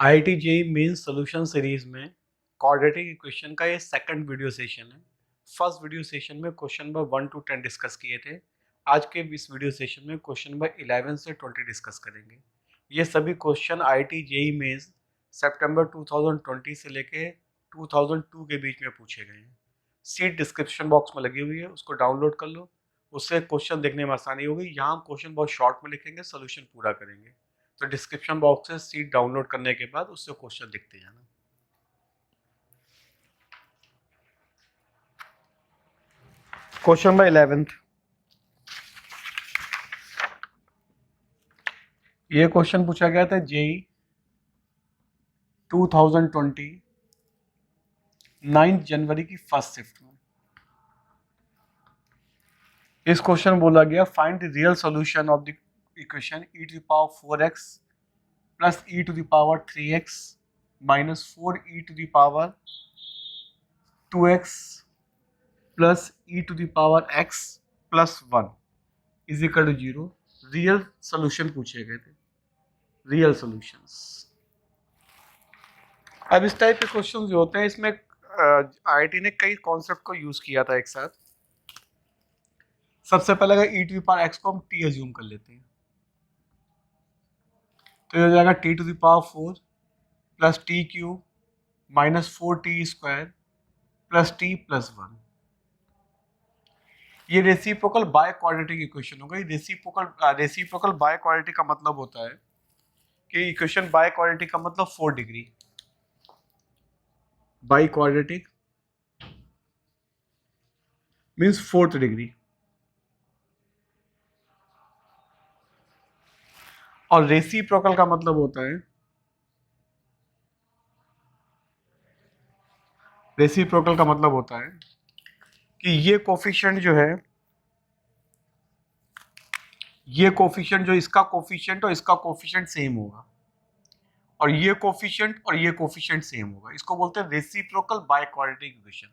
IIT JEE mains solution series में quadratic equation का ये सेकंड वीडियो सेशन है। फर्स्ट वीडियो सेशन में क्वेश्चन नंबर 1 to 10 डिस्कस किए थे। आज के इस वीडियो सेशन में क्वेश्चन नंबर 11 से 20 डिस्कस करेंगे। ये सभी क्वेश्चन IIT जेईई मेंस सितंबर 2020 से लेके 2002 के बीच में पूछे गए हैं। सीट डिस्क्रिप्शन बॉक्स में लगी हुई है, उसको डाउनलोड कर लो, उससे क्वेश्चन देखने में आसानी होगी। यहाँ हम क्वेश्चन बहुत शॉर्ट में लिखेंगे, सोल्यूशन पूरा करेंगे। तो डिस्क्रिप्शन बॉक्स से सीट डाउनलोड करने के बाद उससे क्वेश्चन दिखते जाना। क्वेश्चन नंबर 11, ये क्वेश्चन पूछा गया था जेई 2020 9 जनवरी की फर्स्ट शिफ्ट में। इस क्वेश्चन बोला गया find the real solution of the equation e to the power 4x plus e to the power 3x minus 4e to the power 2x plus e to the power x plus 1 is equal to 0। Real solution पूछे गए थे, real solutions. अब इस type के question जो होते हैं इसमें आईआईटी ने कई कॉन्सेप्ट को यूज किया था एक साथ। सबसे पहले अगर e to the power x को हम t अज्यूम कर लेते हैं तो ये हो जाएगा t to the power 4 plus T cube minus 4t square plus t plus 1। ये रेसिप्रोकल बाय क्वाड्रेटिक इक्वेशन होगा। रेसिप्रोकल बाय क्वाड्रेटिक का मतलब होता है कि इक्वेशन बाय क्वाड्रेटिक का मतलब 4 degree. By quadratic means 4th degree, और रेसिप्रोकल का मतलब होता है कि ये कोफिशिएंट जो है, ये कोफिशिएंट जो इसका कोफिशिएंट और इसका कोफिशिएंट सेम होगा, और ये कोफिशिएंट और ये कोफिशिएंट सेम होगा। इसको बोलते हैं रेसिप्रोकल बाय क्वाड्रेटिक इक्वेशन।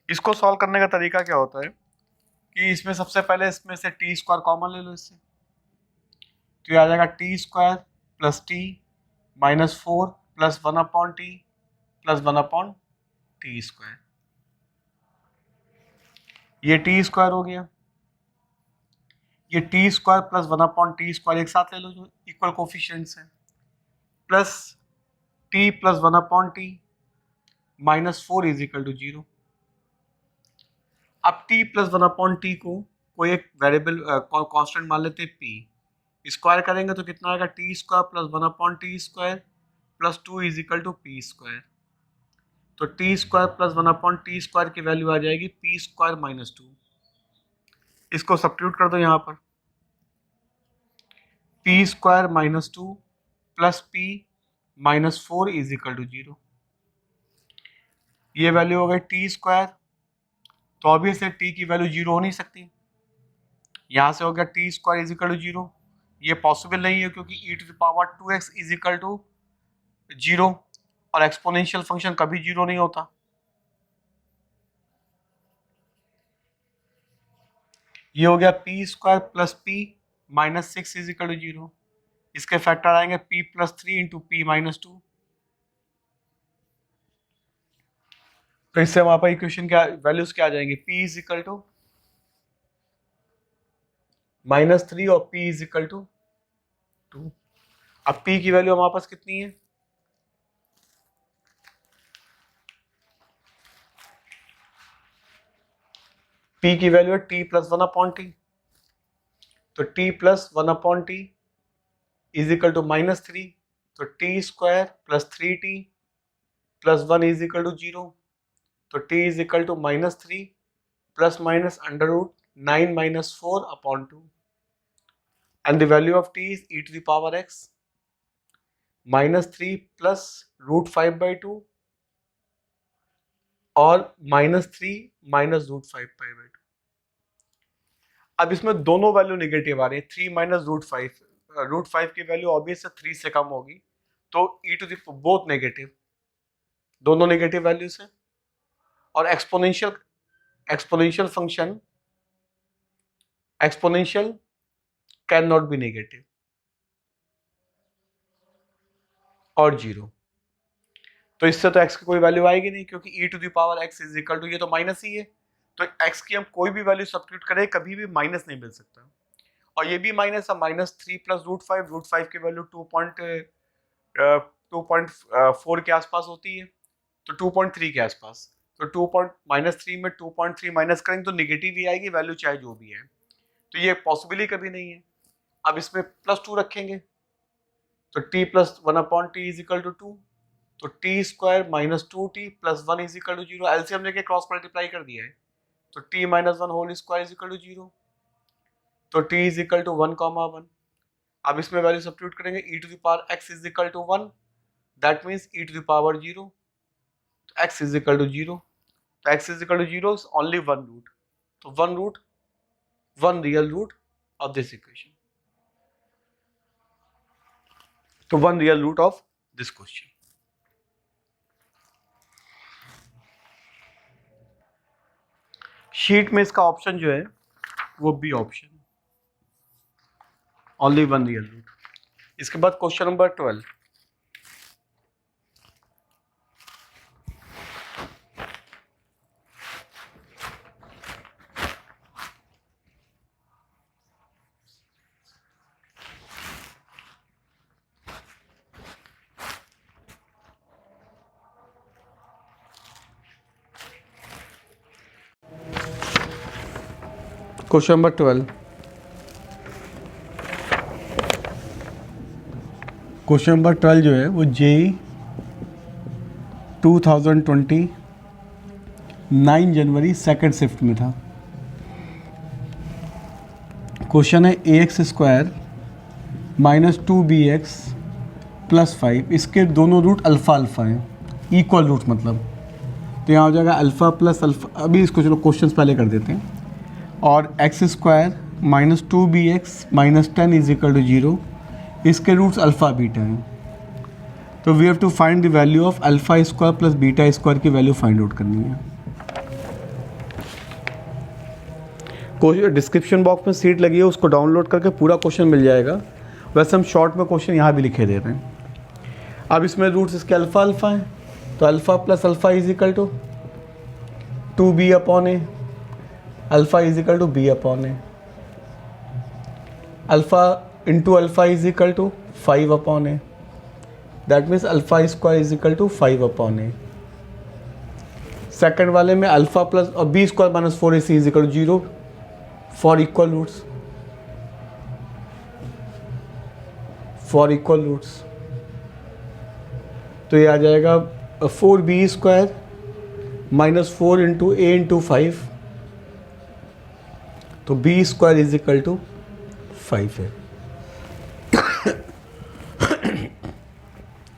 इसको सॉल्व करने का तरीका क्या होता है कि इसमें सबसे पहले इसमें से टी स्क्वायर कॉमन ले लो इससे, तो ये आ जाएगा t square plus t minus 4 plus 1 upon t plus 1 upon t square. ये टी स्क्वायर हो गया, ये t square plus 1 upon t square एक साथ ले लो जो इक्वल कोफिशिएंट्स हैं, plus t plus 1 upon t minus 4 is equal to 0। अब t प्लस 1 अपॉन टी को कोई एक वेरिएबल कांस्टेंट मान लेते हैं p, स्क्वायर करेंगे तो कितना आएगा t square plus 1 upon t square plus 2 is equal to p square. तो t square plus 1 upon t square की वैल्यू आ जाएगी पी स्क्वायर माइनस 2। इसको सब्स्टिट्यूट कर दो यहाँ पर, p square minus 2 plus p minus 4 is equal to 0। ये वैल्यू हो गई टी स्क्वायर, तो ऑब्वियसली टी की वैल्यू 0 हो नहीं सकती। यहाँ से हो गया t square is equal to 0, ये पॉसिबल नहीं है क्योंकि e to the power 2x is equal to 0 और एक्सपोनेंशियल फंक्शन कभी 0 नहीं होता। ये हो गया p square plus p minus 6 is equal to 0। इसके फैक्टर आएंगे p plus 3 into p minus 2। तो इससे वहां पर इक्वेशन क्या वैल्यूज क्या आ जाएंगे, p इज इक्वल टू -3 और p इज इक्वल टू 2। अब p की वैल्यू हमारे पास कितनी है, p की वैल्यू है t प्लस 1 अपॉन टी, तो t plus 1 upon t is equal to -3, तो t square plus 3t plus 1 is equal to 0, तो t is equal to -3 plus minus under root 9 minus 4 upon 2, and the value of t is e to the power x -3 plus root 5 by 2 और -3 minus root 5 pi by 2। अब इसमें दोनों value negative आ रही है, 3 minus root 5 की value obvious है 3 से कम होगी, तो e to the both negative, दोनों नेगेटिव वैल्यूज है। और exponential function can not be negative, और 0। तो इससे तो x की कोई वैल्यू आएगी नहीं, क्योंकि e to the power x is equal to, ये तो माइनस ही है, तो x की हम कोई भी वैल्यू सब्स्टिट्यूट करें कभी भी माइनस नहीं मिल सकता। और ये भी माइनस है, -3 प्लस √5 की वैल्यू 2.4 के आसपास होती है, तो 2.3 के आसपास। तो -3 में 2.3 माइनस करेंगे तो निगेटिव ही आएगी वैल्यू, चाहे जो भी है, तो ये पॉसिबल ही कभी नहीं है। अब इसमें +2 रखेंगे तो t + 1/t is equal to 2, तो t² - 2t + 1 is equal to 0। LCM लेके क्रॉस मल्टीप्लाई कर दिया है, तो t - 1 whole square is equal to 0, तो t इज इक्वल टू 1,1। अब इसमें वैल्यू सब्स्टिट्यूट करेंगे, e to the power x is equal to 1, that means e to the power 0, तो x इज इक्वल टू 0, तो x is equal to 0 is only one root, तो one real root of this equation, तो one real root of this question. Sheet में इसका option जो है वो B option, only one real root. इसके बाद question number 12, question number 12, question number 12 जो है वो JEE 2020 9 जनवरी सेकंड शिफ्ट में था। क्वेश्चन है ax² - 2bx + 5, इसके दोनों रूट अल्फ़ा अल्फ़ा हैं, इक्वल रूट मतलब, तो यहाँ हो जाएगा अल्फ़ा प्लस अल्फ़ा। अभी इसको चलो क्वेश्चन पहले कर देते हैं। और x² - 2bx - 10 is equal to 0, इसके रूट्स अल्फ़ा बीटा हैं, तो we have to find the value of α² plus β² की वैल्यू फाइंड आउट करनी है। डिस्क्रिप्शन बॉक्स में सीट लगी है, उसको डाउनलोड करके पूरा क्वेश्चन मिल जाएगा। वैसे हम शॉर्ट में क्वेश्चन यहाँ भी लिखे दे रहे हैं। अब इसमें रूट्स इसके अल्फ़ा अल्फ़ा हैं, तो alpha plus alpha is equal to 2b/a, alpha is equal to b/a, alpha into alpha is equal to 5/a, that means α² is equal to 5/a। Second वाले में अल्फ़ा प्लस और b² - 4ac is equal to 0 for equal roots, तो ये आ जाएगा 4b² - 4 into a into 5, तो b² is equal to 5 है।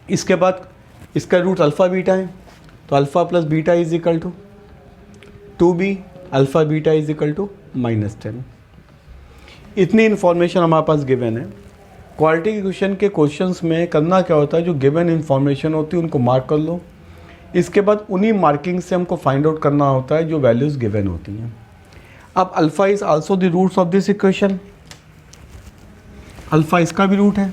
इसके बाद इसका रूट अल्फ़ा बीटा है, तो alpha plus beta is equal to 2b, alpha beta is equal to -10। इतनी इन्फॉर्मेशन हमारे पास गिवन है। क्वालिटी के क्वेश्चन के क्वेश्चंस में करना क्या होता है, जो गिवन इन्फॉर्मेशन होती है उनको मार्क कर लो, इसके बाद उन्हीं मार्किंग से हमको फाइंड आउट करना होता है जो वैल्यूज़ गिवन होती हैं। अब alpha is also the roots of this equation, alpha इसका भी रूट है,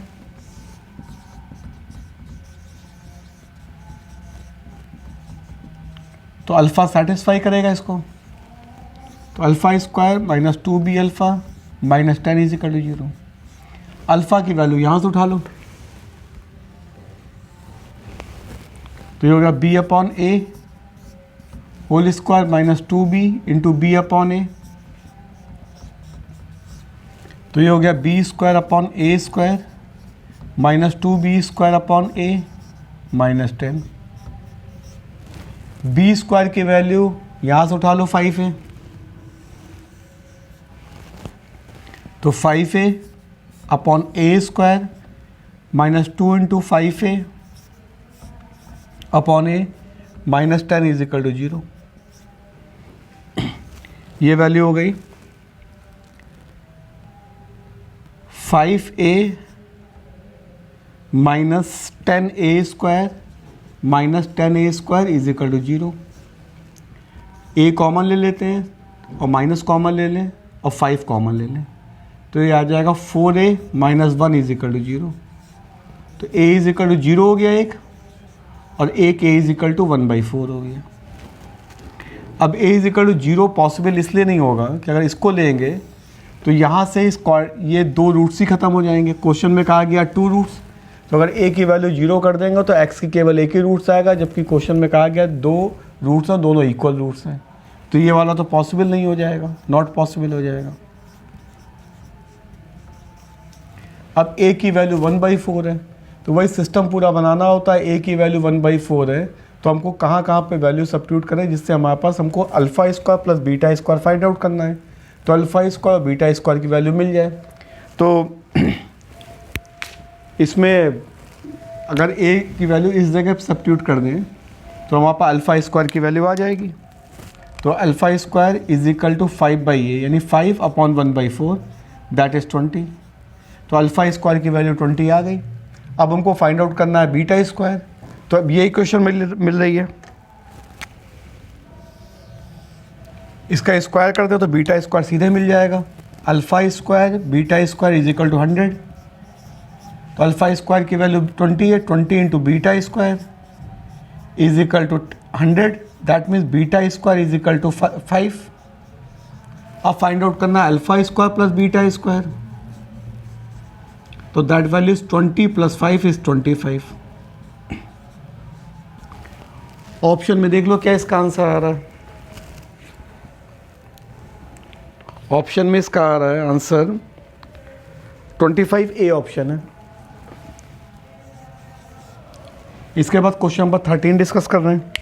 तो अल्फ़ा सेटिस्फाई करेगा इसको, तो α² - 2b α - 10 is equal to 0। Alpha की वैल्यू यहाँ से उठा लो, तो ये हो गया b/a whole square - 2b into b/a, तो ये हो गया b² a² - 2b² a - 10। b² की वैल्यू यहाँ से उठा लो 5 है, तो 5a/a² - 2 into 5a/a - 10 is equal to 0। ये वैल्यू हो गई 5a - 10a² - 10a² is equal to 0। a common ले लेते हैं और माइनस कॉमन ले लें और 5 कॉमन ले लें, तो ये आ जाएगा 4a - 1 इज इक्वल टू 0। तो a इज इक्वल टू 0 हो गया एक, और एक a इज इक्वल टू 1/4 हो गया। अब a is equal to 0 possible इसलिए नहीं होगा कि अगर इसको लेंगे तो यहाँ से ये 2 रूट्स ही ख़त्म हो जाएंगे। क्वेश्चन में कहा गया 2 रूट्स, तो अगर a की वैल्यू 0 कर देंगे तो x की केवल एक ही रूट्स आएगा, जबकि क्वेश्चन में कहा गया 2 रूट्स हैं, दोनों इक्वल रूट्स हैं। तो ये वाला तो पॉसिबल नहीं हो जाएगा, नॉट पॉसिबल हो जाएगा। अब a की वैल्यू 1/4 है, तो वही सिस्टम पूरा बनाना होता है। a की वैल्यू 1/4 है, तो हमको कहाँ कहाँ पे वैल्यू सब्स्टिट्यूट करें जिससे हमारे पास हमको alpha square plus beta square find out करना है। तो अल्फ़ा स्क्वायर और बीटा स्क्वायर की वैल्यू मिल जाए, तो इसमें अगर a की वैल्यू इस जगह पे सब्स्टिट्यूट कर दें तो हमारे पास अल्फ़ा स्क्वायर की वैल्यू आ जाएगी। तो alpha square is equal to 5/a, यानी 5/1/4 दैट इज़ 20। तो अल्फ़ा स्क्वायर की वैल्यू 20 आ गई। अब हमको फाइंड आउट करना है बीटा स्क्वायर, तो अब ये इक्वेशन मिल रही है। इसका स्क्वायर करते हो तो बीटा स्क्वायर सीधे मिल जाएगा। Alpha square beta square is equal to 100। तो अल्फ़ा स्क्वायर की वैल्यू 20 है, 20 into beta square is equal to 100, that means beta square is equal to 5। अब फाइंड आउट करना है alpha square plus beta square, तो that value is 20 + 5 is 25। Option में देख लो क्या इसका आंसर आ रहा है। ऑप्शन में इसका आ रहा है आंसर 25A ऑप्शन है। इसके बाद क्वेश्चन नंबर 13 डिस्कस कर रहे हैं।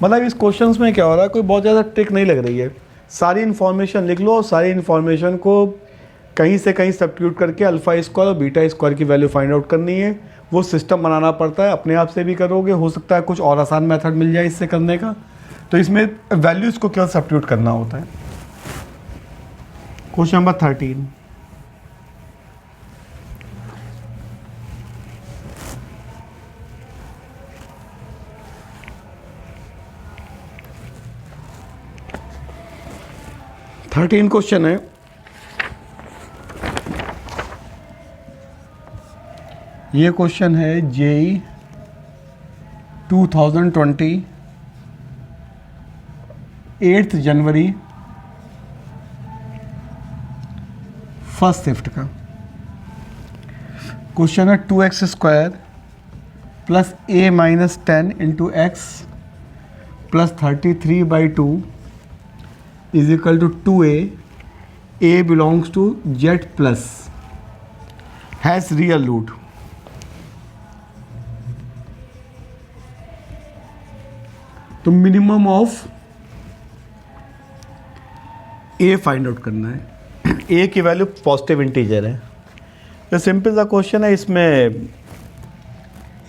मतलब इस क्वेश्चंस में क्या हो रहा है, कोई बहुत ज़्यादा ट्रिक नहीं लग रही है। सारी इन्फॉर्मेशन लिख लो और सारी इन्फॉर्मेशन को कहीं से कहीं सब्स्टिट्यूट करके अल्फ़ा स्क्वायर और बीटा स्क्वायर की वैल्यू फाइंड आउट करनी है। वो सिस्टम बनाना पड़ता है, अपने आप से भी करोगे, हो सकता है कुछ और आसान मेथड मिल जाए इससे करने का। तो इसमें वैल्यूज़ को केवल सब्स्टिट्यूट करना होता है। क्वेश्चन नंबर 13, क्वेश्चन है, ये क्वेश्चन है JEE 2020 8 जनवरी फर्स्ट शिफ्ट का क्वेश्चन है। 2x² plus a - 10 into x plus 33/2 is equal to 2a। a belongs to z plus has real root. तो minimum of a find out करना है। a की वैल्यू पॉजिटिव इंटीजर है। तो simple सा question है, इसमें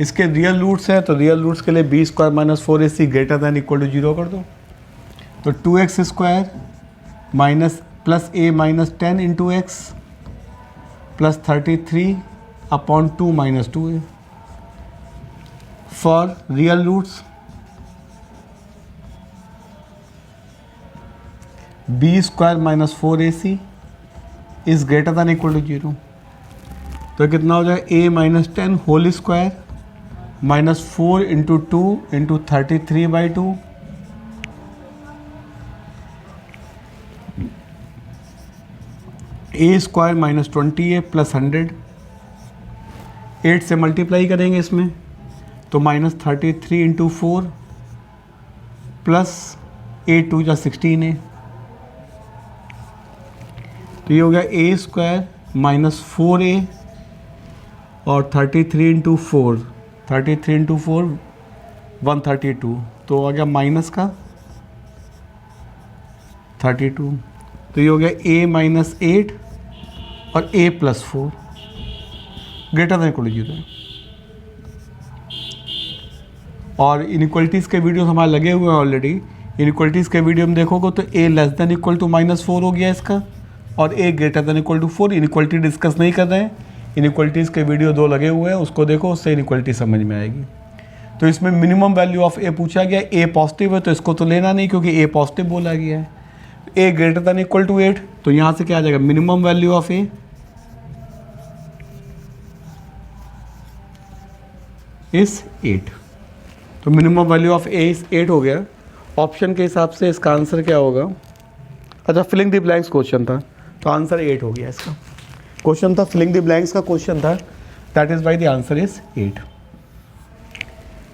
इसके रियल रूट्स हैं, तो रियल रूट्स के लिए b² - 4ac greater than equal to 0 कर दो। तो 2x² minus plus a - 10 into x plus 33/2 - 2a for real roots b² - 4ac is greater than equal to 0। तो कितना हो जाएगा a - 10 whole square minus 4 into 2 into 33/2 a² - 20a plus 100। 8 से multiply करेंगे इसमें तो -33 इंटू 4 प्लस a2 = 16a। तो ये हो गया a² - 4a और 33 इंटू 4 132। तो आ गया माइनस का 32। तो ये हो गया a - 8 और a + 4 greater than equal to 0। और इनइक्वलिटीज़ के वीडियो हमारे लगे हुए हैं ऑलरेडी। इनइक्वलिटीज़ के वीडियो में देखोगे तो a less than equal to -4 हो गया इसका, और a greater than equal to 4। Inequality discuss नहीं कर रहे हैं, इनइक्वलिटीज़ के वीडियो 2 लगे हुए हैं, उसको देखो, उससे इनइक्वलिटी समझ में आएगी। तो इसमें मिनिमम वैल्यू ऑफ a पूछा गया। a पॉजिटिव है तो इसको तो लेना नहीं क्योंकि a पॉजिटिव बोला गया है। a greater than equal to 8, तो यहाँ से क्या आ जाएगा minimum value of a is 8। तो minimum value of a is 8 हो गया। ऑप्शन के हिसाब से इसका आंसर क्या होगा? अच्छा, फिलिंग द ब्लैंक्स क्वेश्चन था, तो आंसर 8 हो गया। इसका क्वेश्चन था, फिलिंग द ब्लैंक्स का क्वेश्चन था, that is why the answer is 8।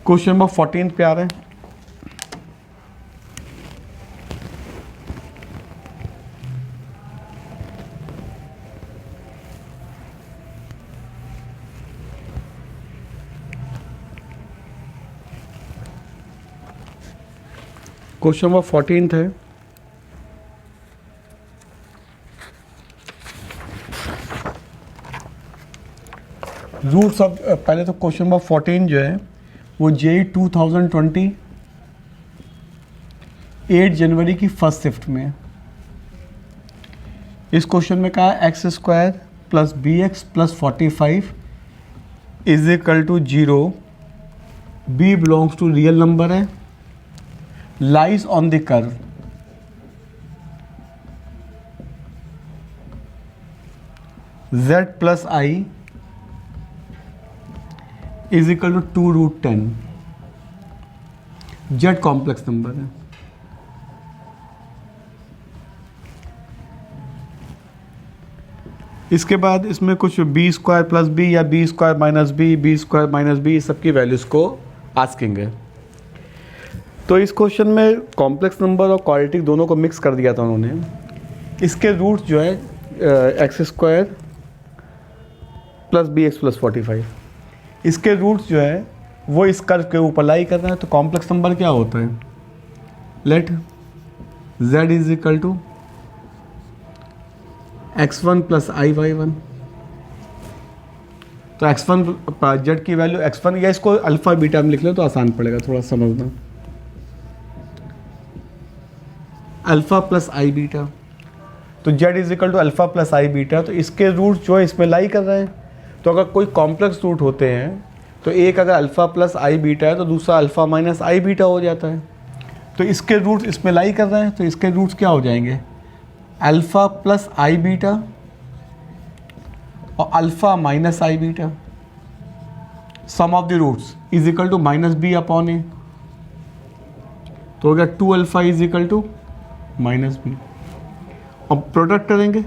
Question number 14 पे आ रहे हैं। क्वेश्चन नंबर 14 है, रूट्स ऑफ, पहले तो क्वेश्चन नंबर 14 जो है वो JEE 2020 8 जनवरी की फर्स्ट शिफ्ट में है। इस क्वेश्चन में कहा x square plus b x plus 45 is equal to 0, b belongs to real number है, lies on the curve, z plus i is equal to 2√10, z complex number है। इसके बाद इसमें कुछ बी स्क्वायर प्लस बी या b square minus b square minus b, सबकी values को asking है। तो इस क्वेश्चन में कॉम्प्लेक्स नंबर और क्वाड्रेटिक दोनों को मिक्स कर दिया था उन्होंने। इसके रूट्स जो है x square plus b x plus 45, इसके रूट्स जो है वो इस कर्व के ऊपर लाई कर रहे हैं। तो कॉम्प्लेक्स नंबर क्या होता है? Let z is equal to x1 plus i/1। तो x1 z की वैल्यू x1, या इसको अल्फ़ा बीटा में लिख लें तो आसान पड़ेगा थोड़ा समझना, अल्फ़ा प्लस आई बीटा। तो z is equal to alpha plus i beta. तो इसके रूट जो है इसमें लाई कर रहे हैं। तो अगर कोई कॉम्प्लेक्स रूट होते हैं तो एक अगर अल्फ़ा प्लस आई बीटा है तो दूसरा अल्फ़ा माइनस आई बीटा हो जाता है। तो इसके रूट्स इसमें लाई कर रहे हैं, तो इसके रूट्स क्या हो जाएंगे? अल्फ़ा प्लस आई बीटा और alpha minus i beta, sum of the roots is equal to minus b upon a. तो हो गया 2 alpha is equal to minus b. अब प्रोडक्ट करेंगे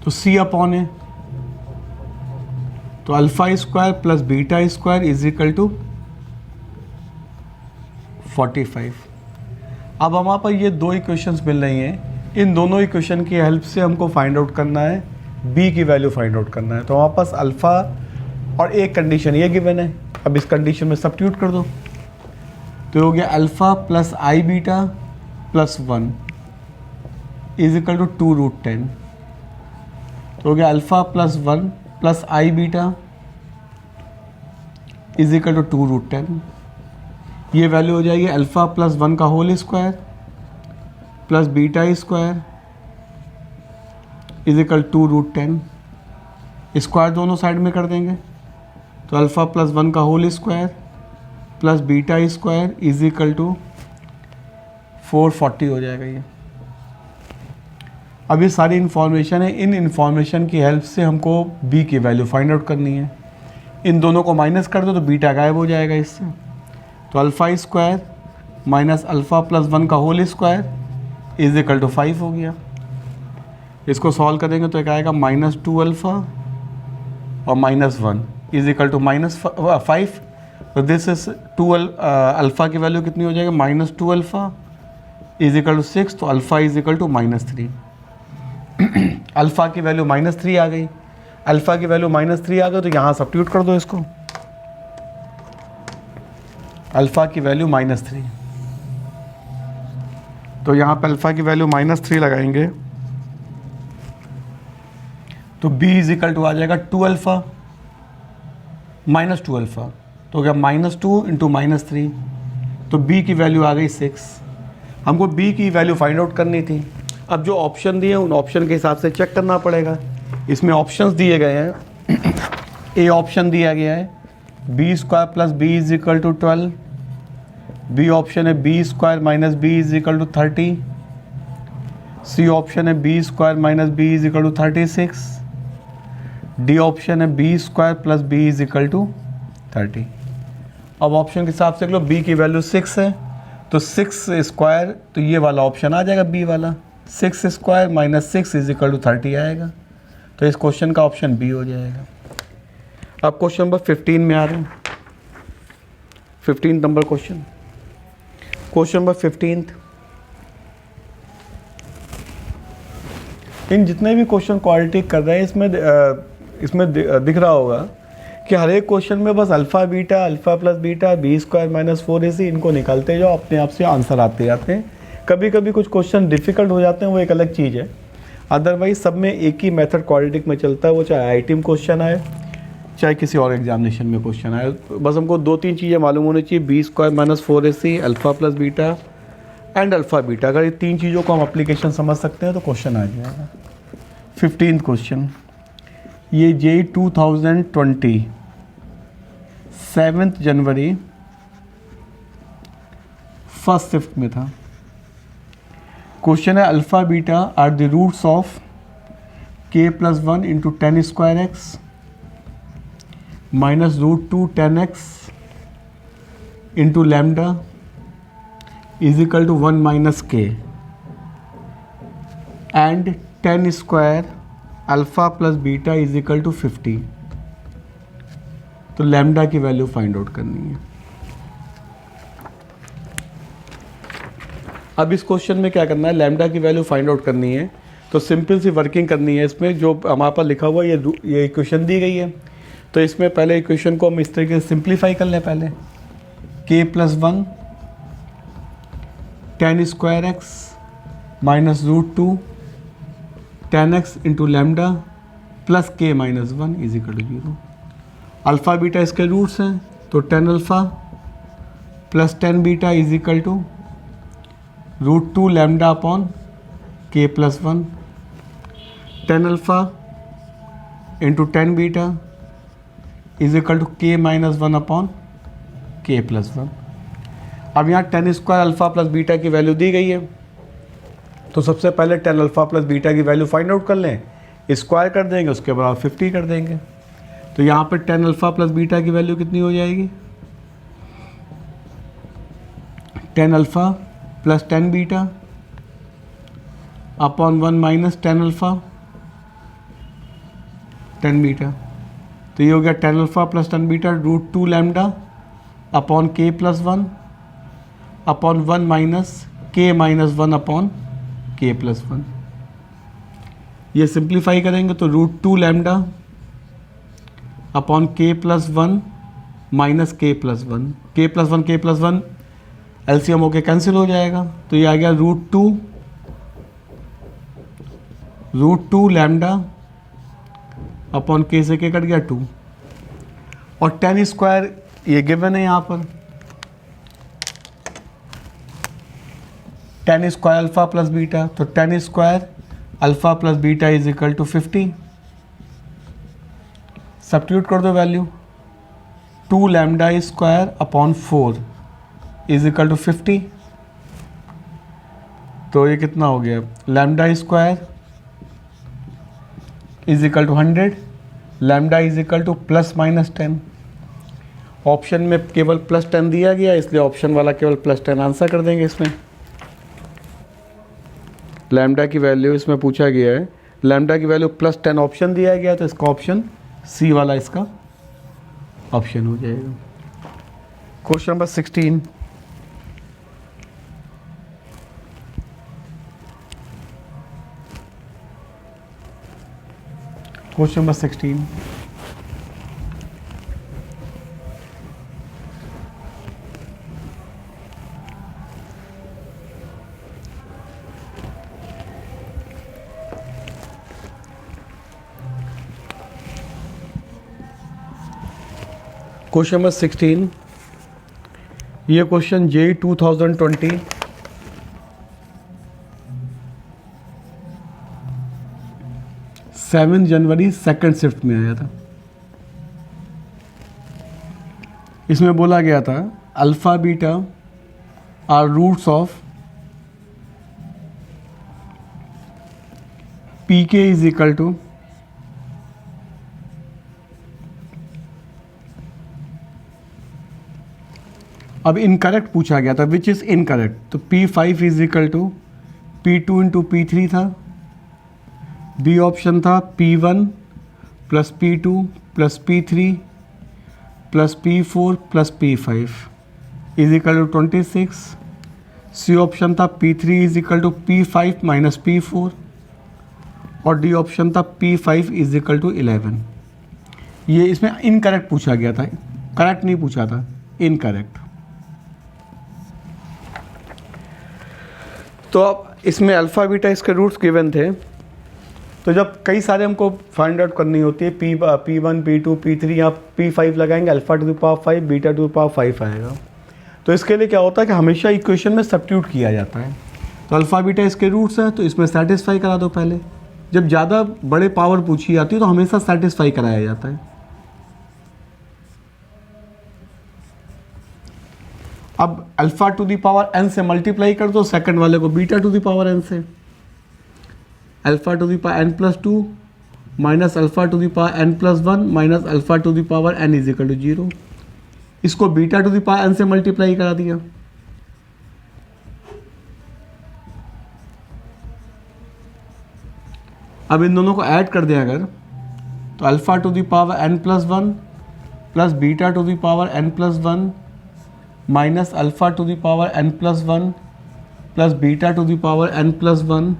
तो सी अपॉन ए, तो alpha square plus beta square is equal to 45। अब हमारे पास ये दो इक्वेशंस मिल रही हैं। इन दोनों इक्वेशन की हेल्प से हमको फाइंड आउट करना है, बी की वैल्यू फाइंड आउट करना है। तो हमारे पास अल्फ़ा और एक कंडीशन ये गिवन है। अब इस कंडीशन में सब्स्टिट्यूट कर दो, तो हो गया alpha plus i beta plus 1 is equal to 2√10। तो हो गया alpha plus 1 plus i beta is equal to 2√10। ये वैल्यू हो जाएगी अल्फ़ा प्लस 1 का whole square plus beta square is equal 2√10। Square दोनों साइड में कर देंगे, तो अल्फ़ा प्लस 1 का whole square plus beta square is equal to 440 हो जाएगा ये। अब ये सारी इन्फॉर्मेशन है, इन इन्फॉर्मेशन की हेल्प से हमको बी की वैल्यू फाइंड आउट करनी है। इन दोनों को माइनस कर दो तो बीटा गायब हो जाएगा इससे। तो alpha square minus alpha plus 1 का whole square is equal to 5 हो गया। इसको सॉल्व करेंगे तो एक आएगा -2 अल्फ़ा और -1 इज इक्वल टू -5। तो दिस इज 2 अल्फ़ा की वैल्यू कितनी हो जाएगी? -2 अल्फ़ा इज इक्वल टू 6। तो alpha is equal to -3। Alpha की वैल्यू -3 आ गई। अल्फ़ा की वैल्यू -3 आ गई तो यहाँ सब्स्टिट्यूट कर दो इसको। अल्फ़ा की वैल्यू -3, तो यहाँ पर अल्फ़ा की वैल्यू -3 लगाएंगे तो b इज इक्वल टू आ जाएगा 2 अल्फ़ा -2 अल्फ़ा। तो हो गया -2 इंटू -3, तो b की वैल्यू आ गई 6। हमको b की वैल्यू फाइंड आउट करनी थी। अब जो ऑप्शन दिए उन ऑप्शन के हिसाब से चेक करना पड़ेगा। इसमें ऑप्शंस दिए गए हैं। ए ऑप्शन दिया गया है b square plus b is equal to 12। B option है b square minus b is equal to 30। C option है b square minus b is equal to 36। D option है b square plus b is equal to 30। अब option के हिसाब से देख लो, B की value 6 है तो 6 स्क्वायर, तो ये वाला ऑप्शन आ जाएगा बी वाला, 6 square minus 6 is equal to 30 आएगा। तो इस क्वेश्चन का ऑप्शन बी हो जाएगा। अब क्वेश्चन नंबर 15 में आ रहे हैं, 15 नंबर क्वेश्चन। क्वेश्चन नंबर 15, इन जितने भी क्वेश्चन क्वालिटी कर रहे हैं इसमें दिख रहा होगा कि हर एक क्वेश्चन में बस alpha plus beta b square minus 4ac इनको निकालते जाओ, अपने आप से आंसर आते जाते हैं। कभी कभी कुछ क्वेश्चन डिफ़िकल्ट हो जाते हैं, वो एक अलग चीज़ है। अदरवाइज सब में एक ही मेथड क्वाड्रेटिक में चलता है, वो चाहे IIT में क्वेश्चन आए चाहे किसी और एग्जामिनेशन में क्वेश्चन आए। बस हमको 2-3 चीज़ें मालूम होनी चाहिए, b square minus 4ac, alpha plus beta and alpha beta. अगर ये 3 चीज़ों को हम अप्लीकेशन समझ सकते हैं तो क्वेश्चन आ जाएगा। 15th क्वेश्चन, ये JEE 2020 7 जनवरी फर्स्ट शिफ्ट में था। क्वेश्चन है alpha beta are the roots of k plus 1 into 10 square x minus √2 10x into lambda is equal to 1 minus k and 10 square alpha plus beta is equal to 50। तो lambda की value find out करनी है। अब इस question में क्या करना है, लैम्डा की वैल्यू फाइंड आउट करनी है। तो सिंपल सी वर्किंग करनी है इसमें। जो हमारे पास लिखा हुआ है ये इक्वेशन दी गई है, तो इसमें पहले इक्वेशन को हम इस तरीके से सिंप्लीफाई कर लें। पहले k plus 1 10 square x minus √2 10x into lambda plus k minus 1 is equal to 0। Alpha beta इसके रूट्स हैं, तो 10 alpha plus 10 beta is equal to √2 lambda upon k plus 1, 10 alpha into 10 beta is equal to k minus 1 upon k plus 1। अब यहाँ 10 square alpha plus beta की value दी गई है, तो सबसे पहले 10 अल्फ़ा प्लस बीटा की वैल्यू फाइंड आउट कर लें, स्क्वायर कर देंगे, उसके बाद 50 कर देंगे। तो यहाँ पर 10 अल्फ़ा प्लस बीटा की वैल्यू कितनी हो जाएगी, 10 alpha plus 10 beta upon 1 minus 10 alpha 10 beta. तो ये हो गया 10 alpha plus 10 beta √2 lambda upon k plus 1 upon 1 minus k minus 1 upon k plus 1। ये सिंप्लीफाई करेंगे तो √2 lambda upon k plus 1 minus k plus 1, k plus 1 LCM होके cancel हो जाएगा। तो ये आ गया √2 लैम्डा अपॉन k से k कट गया 2, और 10 स्क्वायर ये गिवन है यहाँ पर, 10 स्क्वायर अल्फ़ा प्लस बीटा, तो 10 square alpha plus beta is equal to 50। Substitute कर दो value, 2 lambda square upon 4 is equal to 50। तो ये कितना हो गया, lambda square is equal to 100, lambda is equal to plus minus 10। Option में केवल प्लस 10 दिया गया, इसलिए ऑप्शन वाला केवल प्लस 10 आंसर कर देंगे। इसमें लैम्डा की वैल्यू इसमें पूछा गया है, लैम्डा की वैल्यू प्लस 10 ऑप्शन दिया गया, तो इसका ऑप्शन सी वाला इसका ऑप्शन हो जाएगा। Question number 16, question number 16, question number 16, ये क्वेश्चन JEE 2020 7 जनवरी सेकंड शिफ्ट में आया था। इसमें बोला गया था alpha beta are roots of PK is equal to अब इनकरेक्ट पूछा गया था, विच इज़ इनकरेक्ट, तो P5 is equal to P2 into P3 था, बी ऑप्शन था P1 plus P2 plus P3 plus P4 plus P5 is equal to 26, c option था P3 is equal to P5 minus P4 और D option था P5 is equal to 11। ये इसमें incorrect पूछा गया था, करेक्ट नहीं पूछा था, इनकरेक्ट। तो अब इसमें अल्फ़ा बीटा इसके रूट्स गिवन थे, तो जब कई सारे हमको फाइंड आउट करनी होती है P1 P2 P3, यहाँ P5 लगाएंगे, alpha to the power 5 beta to the power 5 आएगा। तो इसके लिए क्या होता है कि हमेशा इक्वेशन में सब्स्टिट्यूट किया जाता है। तो अल्फ़ा बीटा इसके रूट्स हैं, तो इसमें सेटिस्फाई करा दो पहले। जब ज़्यादा बड़े पावर पूछी जाती है तो हमेशा सेटिस्फाई कराया जाता है। अब alpha to the power n से मल्टीप्लाई कर दो सेकंड वाले को beta to the power n से, alpha to the power n plus 2 minus alpha to the power n plus 1 minus alpha to the power n is equal to 0। इसको beta to the power n से multiply करा दिया, अब इन दोनों को add कर दें अगर, तो alpha to the power n plus 1 plus beta to the power n plus 1 minus alpha to the power n plus 1 plus beta to the power n plus 1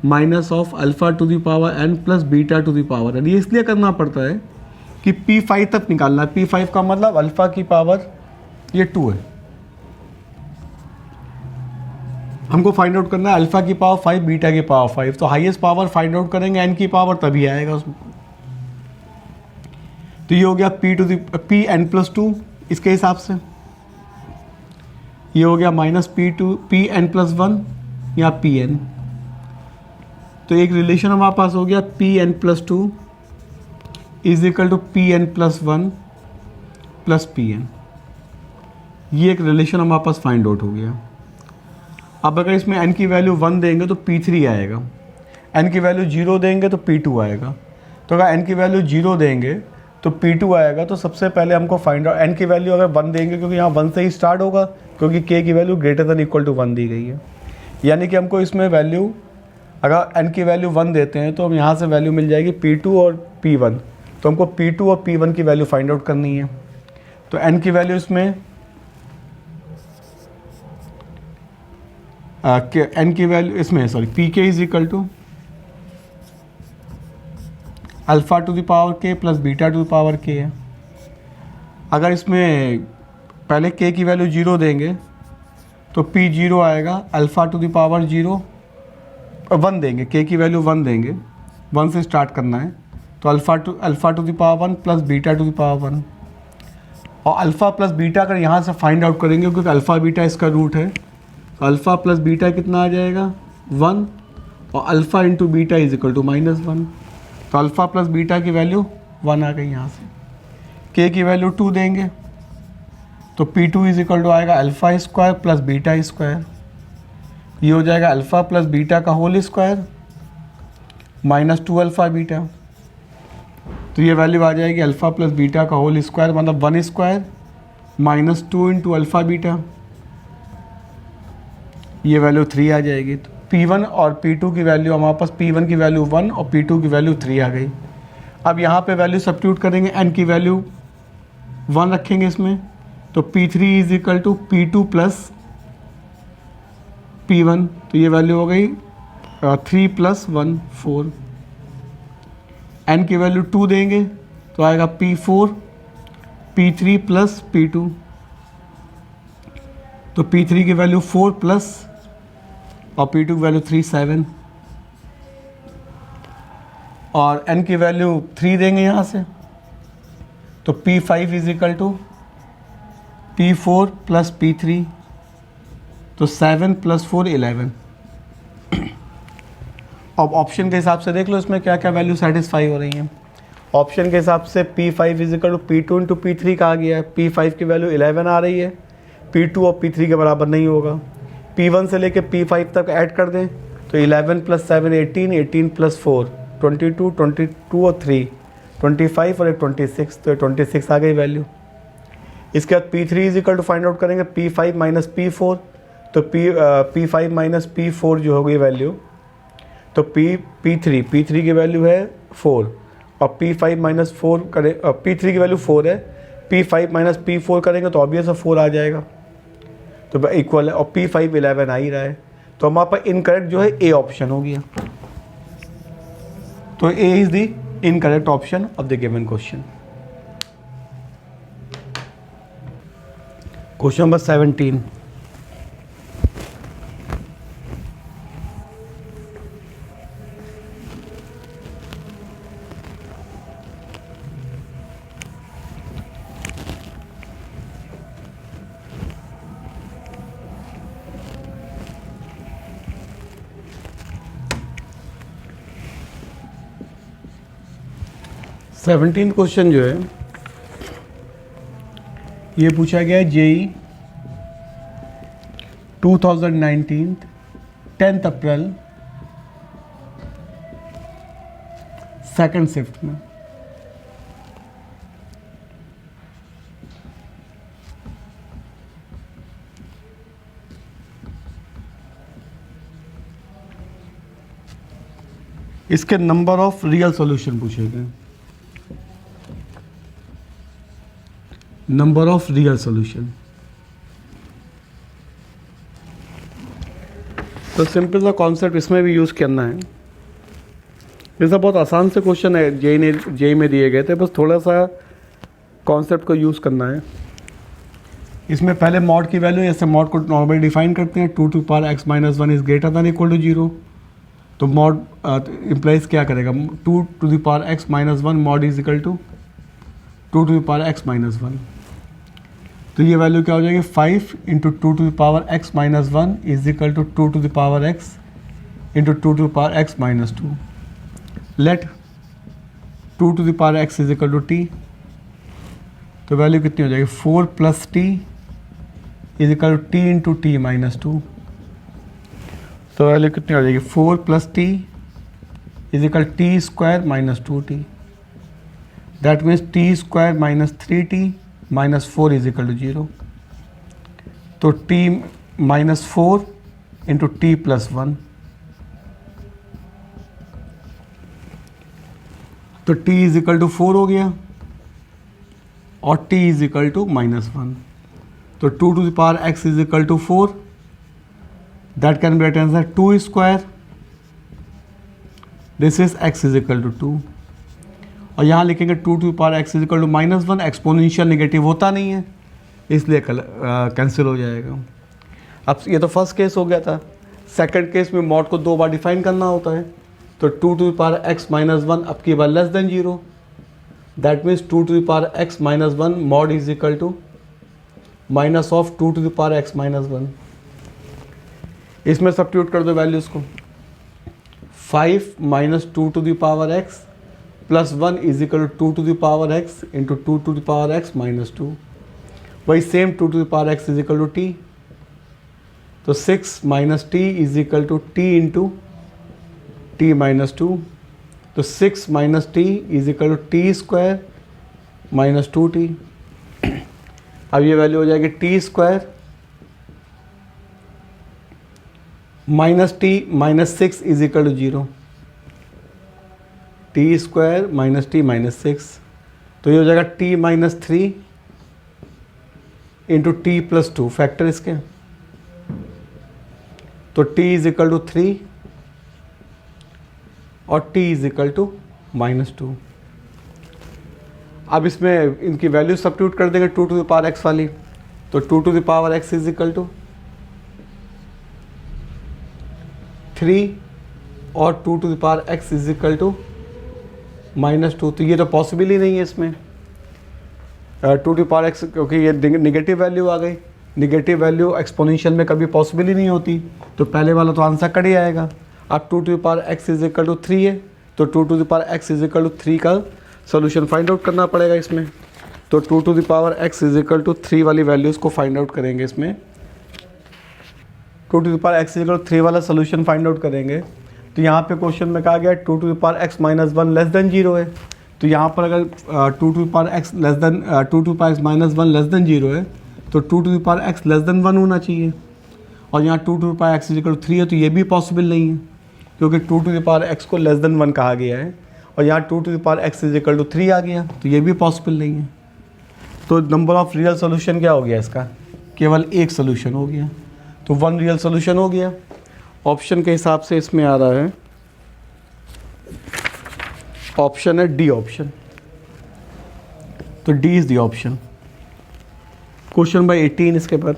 minus of alpha to the power n plus beta to the power n। ये इसलिए करना पड़ता है कि P5 तक निकालना है। P5 का मतलब अल्फ़ा की पावर ये 2 है, हमको फाइंड आउट करना है अल्फ़ा की पावर 5 बीटा की पावर 5। तो हाईएस्ट पावर फाइंड आउट करेंगे n की पावर तभी आएगा उसमें। तो ये हो गया Pn प्लस 2 इसके हिसाब से, ये हो गया माइनस Pn प्लस 1 या Pn। तो एक रिलेशन हमारे पास हो गया Pn plus 2 is equal to Pn plus 1 plus Pn। ये एक रिलेशन हमारे पास फाइंड आउट हो गया। अब अगर इसमें n की वैल्यू 1 देंगे तो P3 आएगा, n की वैल्यू 0 देंगे तो P2 आएगा। तो अगर n की वैल्यू 0 देंगे तो P2 आएगा। तो सबसे पहले हमको फाइंड आउट, n की वैल्यू अगर 1 देंगे, क्योंकि यहाँ 1 से ही स्टार्ट होगा, क्योंकि k की वैल्यू ग्रेटर देन इक्वल टू 1 दी गई है। यानी कि हमको इसमें वैल्यू, अगर n की वैल्यू 1 देते हैं तो हम यहाँ से वैल्यू मिल जाएगी P2 और P1। तो हमको P2 और P1 की वैल्यू फाइंड आउट करनी है। तो n की वैल्यू इसमें n की वैल्यू इसमें Pk is equal to alpha to the power k plus beta to the power k है। अगर इसमें पहले k की वैल्यू 0 देंगे तो P0 आएगा, अल्फ़ा टू द पावर 0 1 देंगे, k की वैल्यू 1 देंगे, 1 से स्टार्ट करना है। तो alpha to the power 1 plus beta to the power 1, और अल्फ़ा प्लस बीटा अगर यहाँ से फाइंड आउट करेंगे, क्योंकि अल्फ़ा बीटा इसका रूट है, तो अल्फ़ा प्लस बीटा कितना आ जाएगा 1, और alpha into beta is equal to -1। तो अल्फ़ा प्लस बीटा की वैल्यू 1 आ गई यहाँ से। k की वैल्यू 2 देंगे तो P2 इज इक्वल टू आएगा alpha square plus beta square, ये हो जाएगा अल्फ़ा प्लस बीटा का whole square minus 2 alpha beta. तो ये वैल्यू आ जाएगी अल्फ़ा प्लस बीटा का होल स्क्वायर मतलब 1 square minus 2 into alpha beta, ये वैल्यू 3 आ जाएगी। तो P1 और P2 की वैल्यू हमारे पास, P1 की वैल्यू 1 और P2 की वैल्यू 3 आ गई। अब यहाँ पे वैल्यू सब्स्टिट्यूट करेंगे, n की वैल्यू 1 रखेंगे इसमें, तो P3 is equal to P2 plus P1। तो ये वैल्यू हो गई 3 प्लस 1 4। n की वैल्यू 2 देंगे तो आएगा P4 P3 प्लस P2। तो P3 की वैल्यू 4 प्लस और P2 की वैल्यू 3 7, और n की वैल्यू 3 देंगे यहाँ से, तो P5 is equal to P4 plus P3, तो 7 प्लस 4 11। अब ऑप्शन के हिसाब से देख लो इसमें क्या क्या वैल्यू सेटिस्फाई हो रही हैं। ऑप्शन के हिसाब से P5 is equal to P2 into P3 कहा गया है, P5 की वैल्यू 11 आ रही है, P2 और P3 के बराबर नहीं होगा। P1 से लेके P5 तक ऐड कर दें तो 11 प्लस 7 18, 18 प्लस 4 22, 22 और 3 25 और एक 26, तो 26 आ गई वैल्यू। इसके बाद P3 is equal to find out करेंगे P5 माइनस P4, तो P5 माइनस P4 जो होगी वैल्यू, तो P3 की वैल्यू है 4 और P5 माइनस 4 करें, P3 की वैल्यू 4 है, P5 माइनस P4 करेंगे तो ऑब्वियस 4 आ जाएगा, तो इक्वल है, और P5 11 आ ही रहा है, तो हमारे पास इनकरेक्ट जो है ए ऑप्शन हो गया। तो A is the incorrect option of the given question. Question number 17, seventeen question जो है ये पूछा गया है जेई 2019 10 अप्रैल सेकंड शिफ्ट में। इसके नंबर ऑफ रियल सॉल्यूशन पूछे गए, नंबर ऑफ रियल सॉल्यूशन। तो सिंपल सा कॉन्सेप्ट इसमें भी यूज़ करना है। ये सब बहुत आसान से क्वेश्चन है, जेई में दिए गए थे, बस थोड़ा सा कॉन्सेप्ट को यूज़ करना है। इसमें पहले मॉड की वैल्यू, जैसे मॉड को नॉर्मली डिफाइन करते हैं 2 to power x minus 1 is greater than equal to 0, तो मॉड इम्प्लाइज क्या करेगा, 2 to the power x minus 1 mod is equal to 2 to the power x minus 1, तो ये वैल्यू क्या हो जाएगी 5 into 2 to the power x minus 1 is equal to 2 to the power x into 2 to the power x minus 2। Late 2 to the power x is equal to t, तो value कितनी हो जाएगी 4 plus t is equal to t into t minus 2, तो value कितनी हो जाएगी 4 plus t is equal t square minus 2t, that means t square minus 3t minus 4 is equal to 0, तो t minus 4 into t plus 1, तो t is equal to 4 हो गया और t is equal to minus 1, तो 2 to the power x is equal to 4, that can be written as 2 square, this is x is equal to 2, और यहाँ लिखेंगे 2 to the power x is equal to minus 1, exponential negative होता नहीं है इसलिए cancel हो जाएगा। अब ये तो फर्स्ट केस हो गया था, सेकंड केस में मॉड को 2 बार डिफाइन करना होता है, तो 2 to the power x minus 1 अब की बार less than 0, that means 2 to the power x minus 1 mod is equal to minus of 2 to the power x minus 1। इसमें सब्स्टिट्यूट कर दो वैल्यूज़ को, 5 minus 2 to the power x plus 1 is equal to 2 to the power x into 2 to the power x minus 2, वही same 2 to the power x is equal to t, तो 6 minus t is equal to t into t minus 2, तो 6 minus t is equal to t square minus 2t। अब ये value हो जाएगी t square minus t माइनस 6 is equal to 0, t square minus t minus 6, तो ये हो जाएगा t minus 3 into t plus 2, factor इसके, तो t इज इक्वल टू 3 और t is equal to minus 2। अब इसमें इनकी वैल्यू सब्स्टिट्यूट कर देंगे 2 टू द पावर x वाली, तो 2 to the power x is equal to 3 और 2 to the power x is equal to minus 2, तो ये तो पॉसिबल ही नहीं है इसमें 2 टू पावर x, क्योंकि ये निगेटिव वैल्यू आ गई, निगेटिव वैल्यू एक्सपोनेंशियल में कभी पॉसिबल ही नहीं होती, तो पहले वाला तो आंसर कट ही आएगा। अब 2 to power x is equal to 3 है, तो 2 to power x is equal to 3 का सोल्यूशन फाइंड आउट करना पड़ेगा इसमें, तो 2 to power x is equal to 3 वाली वैल्यूज़ को फाइंड आउट करेंगे इसमें, 2 to power x is equal to 3 वाला सोल्यूशन फाइंड आउट करेंगे। तो यहाँ पे क्वेश्चन में कहा गया 2 to the power x minus 1 less than 0 है, तो यहाँ पर अगर 2 to power x less than 2 to power x minus 1 less than 0 है तो 2 to power x less than 1 होना चाहिए। और यहाँ 2 टू पावर एक्स इक्वल 3 है तो ये भी पॉसिबल नहीं है क्योंकि 2 टू पावर एक्स को लेस देन 1 कहा गया है और यहाँ 2 टू पावर एक्स इक्वल 3 आ गया तो ये भी पॉसिबल नहीं है। तो नंबर ऑफ रियल सोल्यूशन क्या हो गया इसका, केवल एक सोल्यूशन हो गया, तो 1 रियल सोल्यूशन हो गया। ऑप्शन के हिसाब से इसमें आ रहा है, ऑप्शन है डी ऑप्शन, तो D is the option. Question number 18 इसके बाद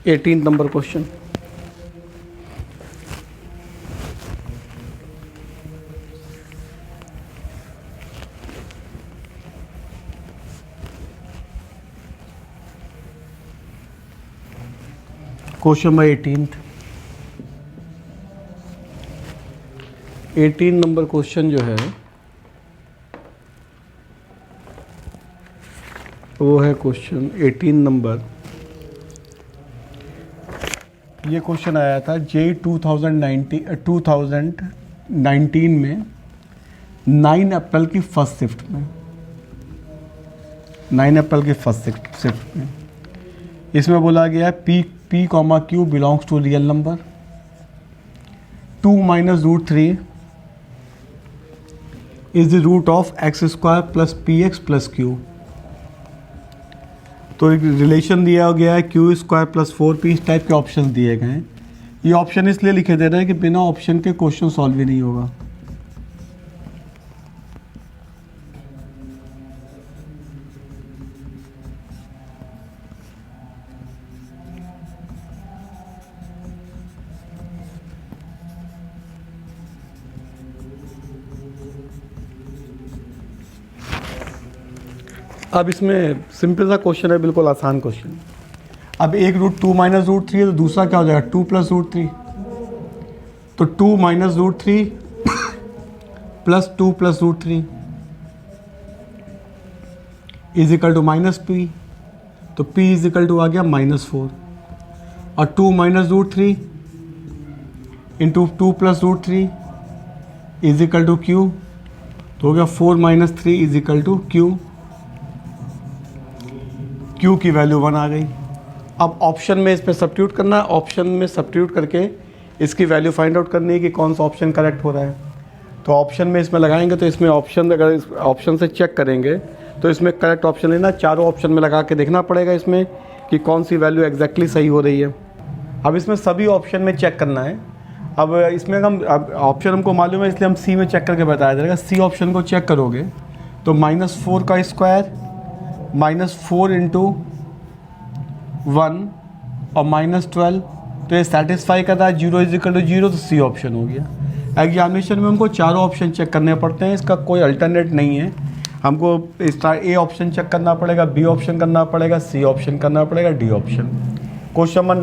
18 number question. Question number 18 number question जो है वो है क्वेश्चन 18 नंबर। ये क्वेश्चन आया था JEE 2019 में 9 अप्रैल की फर्स्ट शिफ्ट में, 9 अप्रैल की फर्स्ट शिफ्ट में। इसमें बोला गया है P, Q belongs to real number, 2 minus root 3 is the root of x square plus PX plus Q। तो एक रिलेशन दिया गया है Q स्क्वायर प्लस 4P, इस टाइप के ऑप्शन दिए गए हैं। ये ऑप्शन इसलिए लिखे दे रहे हैं कि बिना ऑप्शन के क्वेश्चन सॉल्व ही नहीं होगा। अब इसमें सिंपल सा क्वेश्चन है, बिल्कुल आसान क्वेश्चन। अब एक रूट 2 माइनस रूट 3 है तो दूसरा क्या हो जाएगा 2 प्लस रूट 3, तो 2 minus root 3 plus 2 plus root 3 is equal to minus P, तो P इज इक्वल टू आ गया -4 और 2 minus root 3 into 2 plus root 3 is equal to Q, तो हो गया 4 minus 3 is equal to Q। Q की value 1 आ गई। अब ऑप्शन में इसमें सब्स्टिट्यूट करना है, ऑप्शन में सब्स्टिट्यूट करके इसकी वैल्यू फाइंड आउट करनी है कि कौन सा ऑप्शन करेक्ट हो रहा है। तो ऑप्शन में इसमें लगाएंगे तो इसमें ऑप्शन, अगर इस ऑप्शन से चेक करेंगे तो इसमें करेक्ट ऑप्शन लेना, चारों ऑप्शन में लगा के देखना पड़ेगा इसमें कि कौन सी वैल्यू एग्जैक्टली सही हो रही है। अब इसमें सभी ऑप्शन में चेक करना है। अब इसमें हम ऑप्शन हमको मालूम है इसलिए हम सी में चेक करके बताया जाएगा। सी ऑप्शन को चेक करोगे तो -4 का स्क्वायर -4 इंटू 1 और -12, तो ये सेटिस्फाई कर रहा है 0 इज इक्वल टू 0, तो सी ऑप्शन हो गया। एग्जामिनेशन में हमको चारों ऑप्शन चेक करने पड़ते हैं, इसका कोई अल्टरनेट नहीं है। हमको ए ऑप्शन चेक करना पड़ेगा, बी ऑप्शन करना पड़ेगा, सी ऑप्शन करना पड़ेगा, D option. Question number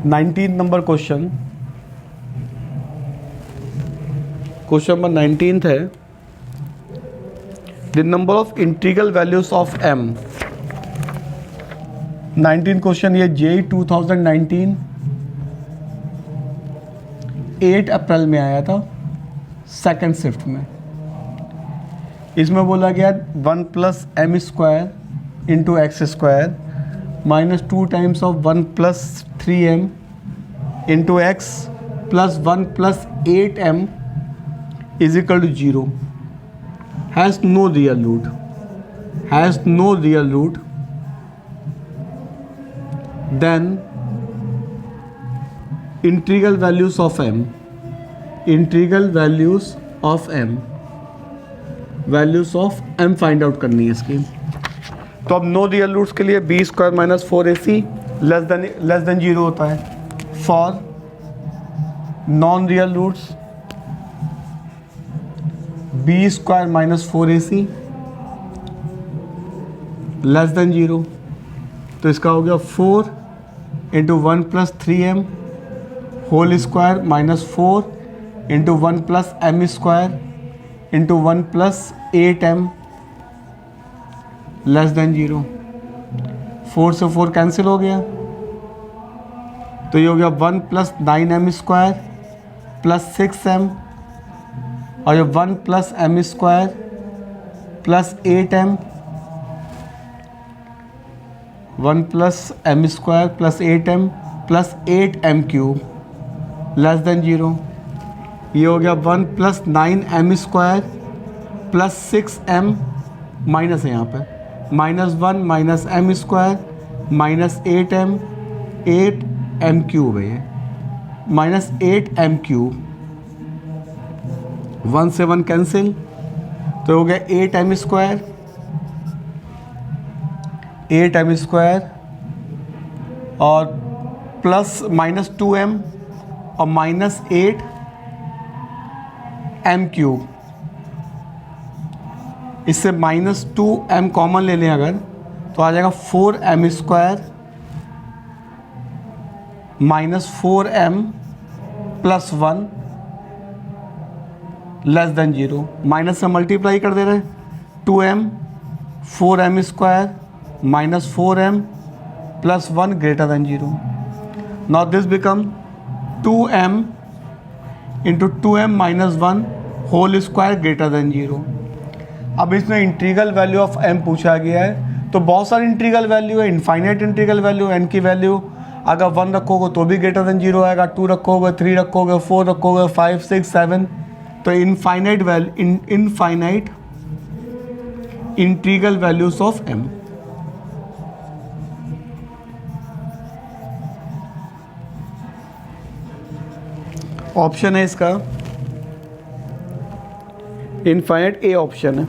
19 number question number 19 है the number of integral values of m। 19 question ये JEE 2019 8 अप्रैल में आया था सेकंड शिफ्ट में। इसमें बोला गया 1 plus m square into x square -2 times of 1 plus 3m into x plus 1 plus 8m is equal to 0, has no real root, then integral values of m find out करनी है इसकी। तो अब no real roots के लिए b square minus 4ac less than 0 होता है। For non real roots b square minus 4ac less than 0, तो इसका हो गया 4 into 1 plus 3m whole square minus 4 into 1 plus m square into 1 plus 8m less than 0। 4 से 4 cancel हो गया, तो ये हो गया 1 + 9m² + 6m, और ये 1 + m² + 8m, 1 + m² + 8m + 8m³ <0। ये हो गया 1 + 9m² + 6m, माइनस है यहाँ पर, -1 - m² -8m, 8m³ है ये, -8m³, 1 से 1 कैंसिल, तो हो गया 8m², 8m² और प्लस -2m और -8m³। इससे -2m कॉमन ले लें अगर, तो आ जाएगा 4m² -4m + 1 <0। माइनस से मल्टीप्लाई कर दे रहे हैं, 2m 4m² -4m + 1 <0। Now this become 2m × 2m - 1 whole square <0। अब इसमें इंटीग्रल वैल्यू ऑफ m पूछा गया है, तो बहुत सारी इंटीग्रल वैल्यू है, इनफाइनाइट इंटीग्रल वैल्यू, n की वैल्यू अगर 1 रखोगे तो भी <0 आएगा, 2 रखोगे, 3 रखोगे, 4 रखोगे, 5 6 7, तो infinite integral values of m। Option है इसका इनफाइनाइट, ए ऑप्शन है।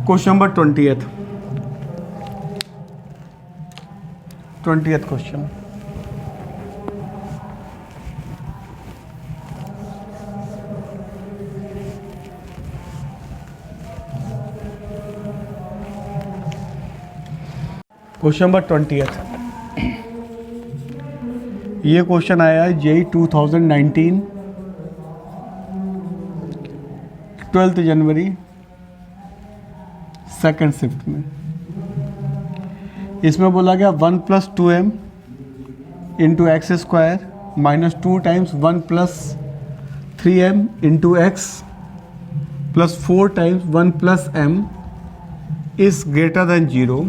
Question number 20th question. Question number 20th, ये क्वेश्चन आया है JEE 2019 12 जनवरी सेकेंड शिफ्ट में। इसमें बोला गया 1 + 2m × x² -2 times 1 + 3m × x + 4 times 1 + m is <0।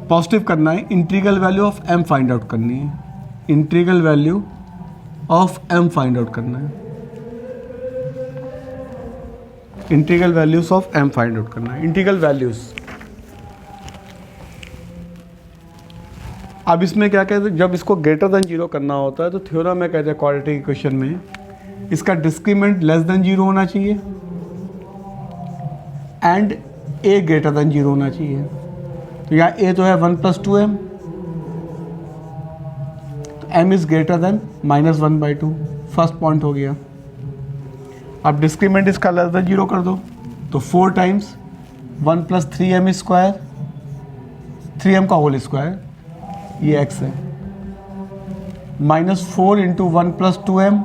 Positive करना है, integral value of m find out करनी है, integral value of m find out करना है, integral values of m find out करना है, इंटीग्रल वैल्यूज। अब इसमें क्या कहते हैं, जब इसको <0 करना होता है तो थ्योरम में कहते हैं क्वाड्रेटिक इक्वेशन में इसका डिस्क्रीमेंट <0 होना चाहिए एंड a <0 होना चाहिए। तो यहाँ a तो है 1 + 2m, तो m इज (-1/2), फर्स्ट पॉइंट हो गया। अब डिस्क्रीमेंट इसका <0 कर दो, तो 4 टाइम्स 1 + 3m², 3m का होल स्क्वायर, ये x है, -4 × 1 + 2m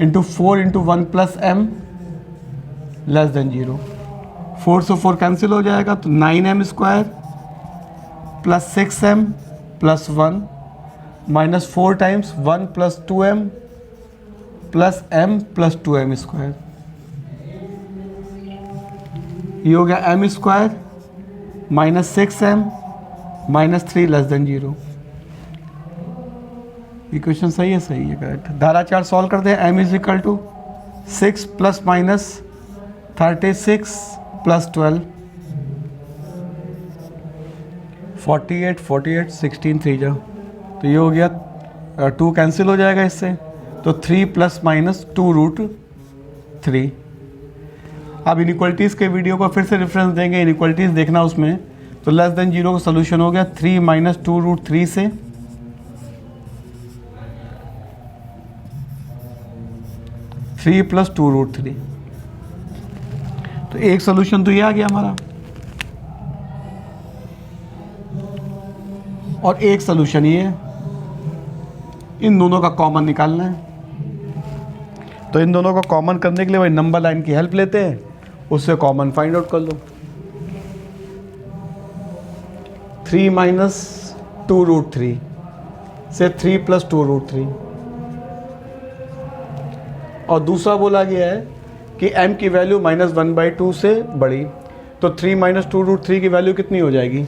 × 4 × 1 + m <0। 4 से 4 कैंसिल हो जाएगा, तो 9m² + 6m + 1 -4 times 1 + 2m + m + 2m², ये हो गया m² -6m -3 <0। इक्वेशन सही है, सही है, करेक्ट। धारा 4 सॉल्व करते हैं। m = 6 ± 36 + 12 48 48 16 3 जा, तो ये हो गया 2 कैंसिल हो जाएगा इससे, तो 3 ± 2√3। अब इनइक्वलिटीज़ के वीडियो को फिर से रेफरेंस देंगे, इनइक्वलिटीज़ देखना उसमें, तो <0 का सोल्यूशन हो गया 3 - 2√3 से, 3 + 2√3, तो एक सोल्यूशन तो ये आ गया हमारा, और एक सोल्यूशन ये है। इन दोनों का कॉमन निकालना है, तो इन दोनों को कॉमन करने के लिए वही नंबर लाइन की हेल्प लेते हैं, उससे कॉमन फाइंड आउट कर लो। 3 माइनस 2√3 से 3 प्लस 2√3, और दूसरा बोला गया है कि m की वैल्यू -1/2 से बड़ी, तो 3 माइनस 2√3 की वैल्यू कितनी हो जाएगी,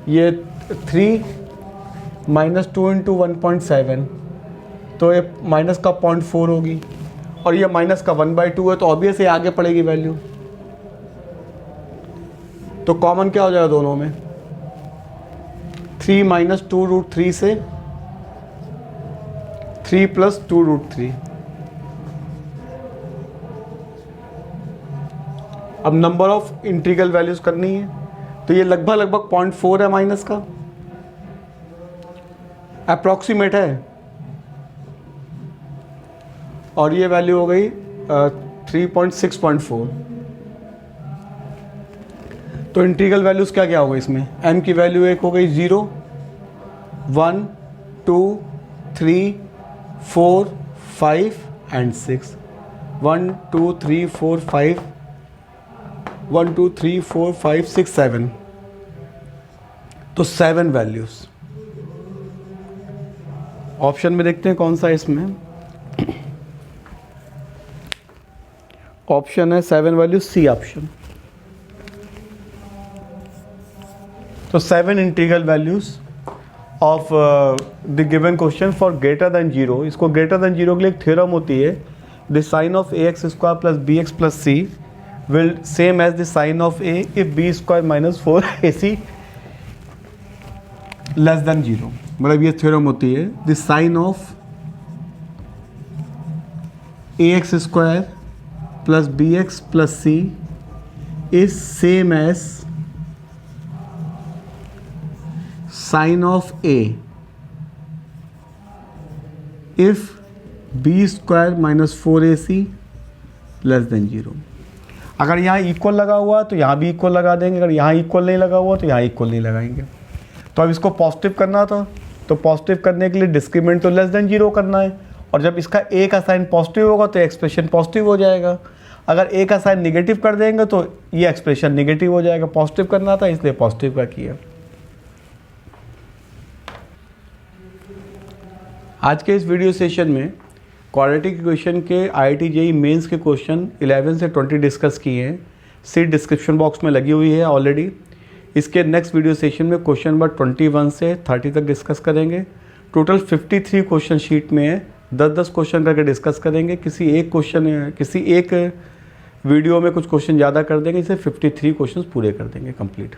ये 3 माइनस 2 इंटू 1.7, तो ये माइनस का 0.4 होगी, और ये माइनस का 1/2 है, तो ऑब्वियस ये आगे पड़ेगी वैल्यू। तो कॉमन क्या हो जाएगा दोनों में, 3 माइनस 2√3 से 3 प्लस 2√3। अब नंबर ऑफ इंटीग्रल वैल्यूज करनी है, तो ये लगभग 0.4 है माइनस का, अप्रॉक्सीमेट है, और ये वैल्यू हो गई 3.6.4। तो इंटीग्रल वैल्यूज क्या क्या हो गई इसमें, m की वैल्यू एक हो गई 0, 1, 2, 3, 4, 5 एंड 6, 1, 2, 3, 4, 5, 1, 2, 3, 4, 5, 6, 7, तो 7 वैल्यूज। ऑप्शन में देखते हैं कौन सा है इसमें, ऑप्शन है 7 वैल्यू, सी ऑप्शन। तो 7 integral values of the given question for greater than 0। इसको ग्रेटर देन 0 के लिए एक थ्योरम होती है, the sign of ax square plus bx plus c will same as the sign of a if b square minus 4ac less than 0। मतलब ये theorem होती है, the sign of ax square plus bx plus c is same as sign of a if b square minus 4ac less than 0। अगर यहाँ equal लगा हुआ तो यहाँ भी इक्वल लगा देंगे, अगर यहाँ इक्वल नहीं लगा हुआ तो यहाँ इक्वल नहीं लगाएंगे। तो अब इसको पॉजिटिव करना था, तो पॉजिटिव करने के लिए डिस्क्रीमेंट तो लेस देन 0 करना है, और जब इसका a का साइन पॉजिटिव होगा तो एक्सप्रेशन पॉजिटिव हो जाएगा। अगर a का साइन निगेटिव कर देंगे तो ये एक्सप्रेशन निगेटिव हो जाएगा। पॉजिटिव करना था इसलिए पॉजिटिव का किया। आज के इस वीडियो सेशन में क्वाड्रेटिक इक्वेशन के IIT JEE मेंस के क्वेश्चन 11 से 20 डिस्कस किए हैं। सीट डिस्क्रिप्शन बॉक्स में लगी हुई है ऑलरेडी। इसके नेक्स्ट वीडियो सेशन में क्वेश्चन नंबर 21 से 30 तक डिस्कस करेंगे। टोटल 53 क्वेश्चन शीट में है, 10-10 क्वेश्चन करके डिस्कस करेंगे। किसी एक वीडियो में कुछ क्वेश्चन ज़्यादा कर देंगे, इसे 53 क्वेश्चन पूरे कर देंगे कंप्लीट।